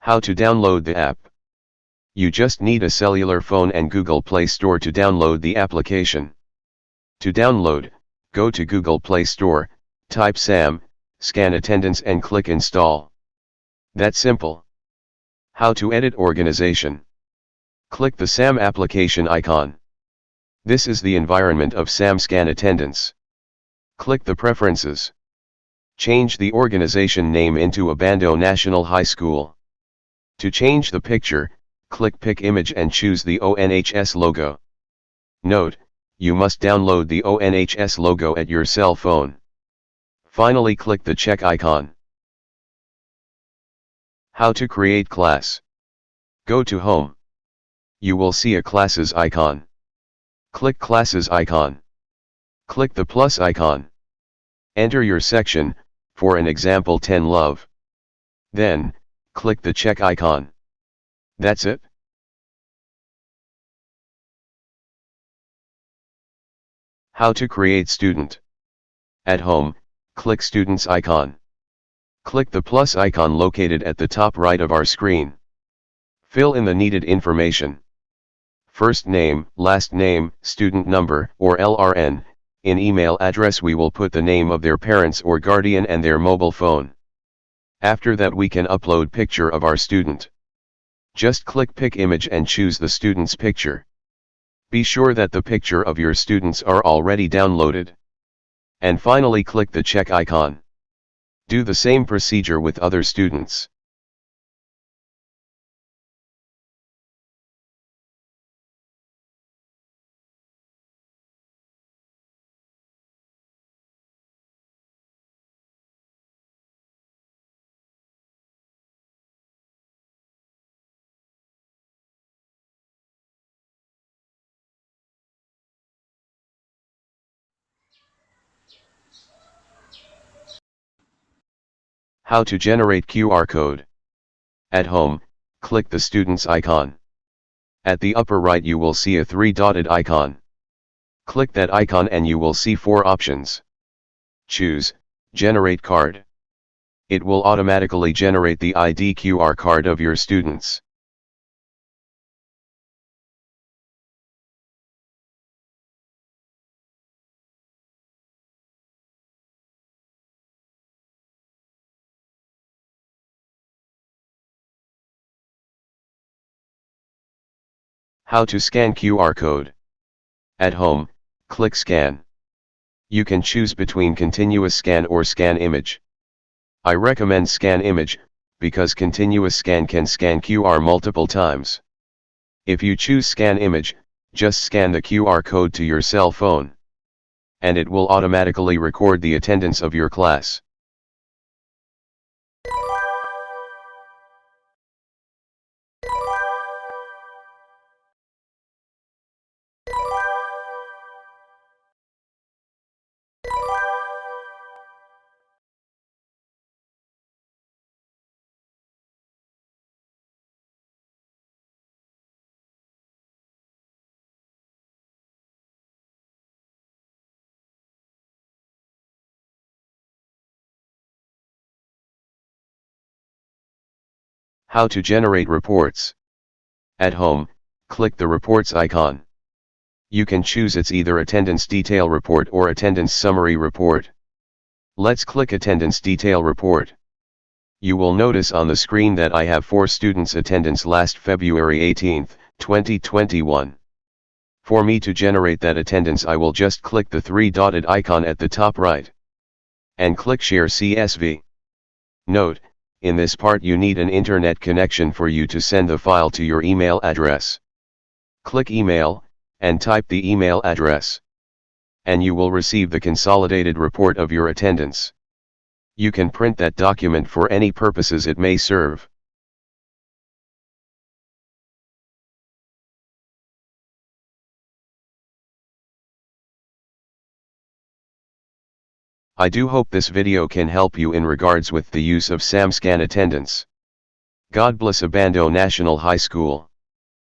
How to download the app. You just need a cellular phone and Google Play Store to download the application. To download, go to Google Play Store, type SAM, scan attendance and click install. That's simple. How to edit organization. Click the SAM application icon. This is the environment of SAM scan attendance. Click the preferences. Change the organization name into Abando National High School. To change the picture, click Pick Image and choose the ONHS logo. Note, you must download the ONHS logo at your cell phone. Finally, click the check icon. How to create class. Go to Home. You will see a Classes icon. Click Classes icon. Click the plus icon. Enter your section, for an example 10 Love. Then, click the check icon. That's it. How to create student. At Home, click Students icon. Click the plus icon located at the top right of our screen. Fill in the needed information. First name, last name, student number, or LRN. In email address we will put the name of their parents or guardian and their mobile phone. After that we can upload picture of our student. Just click Pick Image and choose the student's picture. Be sure that the picture of your students are already downloaded. And finally click the check icon. Do the same procedure with other students. How to generate QR code. At Home, click the Students icon. At the upper right you will see a 3-dotted icon. Click that icon and you will see 4 options. Choose Generate Card. It will automatically generate the ID QR card of your students. How to scan QR code. At Home, click Scan. You can choose between continuous scan or scan image. I recommend scan image, because continuous scan can scan QR multiple times. If you choose scan image, just scan the QR code to your cell phone. And it will automatically record the attendance of your class. How to generate reports. At Home, click the Reports icon. You can choose it's either Attendance Detail Report or Attendance Summary Report. Let's click Attendance Detail Report. You will notice on the screen that I have 4 students' attendance last February 18, 2021. For me to generate that attendance I will just click the 3-dotted icon at the top right. And click Share CSV. Note, in this part you need an internet connection for you to send the file to your email address. Click Email, and type the email address. And you will receive the consolidated report of your attendance. You can print that document for any purposes it may serve. I do hope this video can help you in regards with the use of SAM scan attendance. God bless Abando National High School.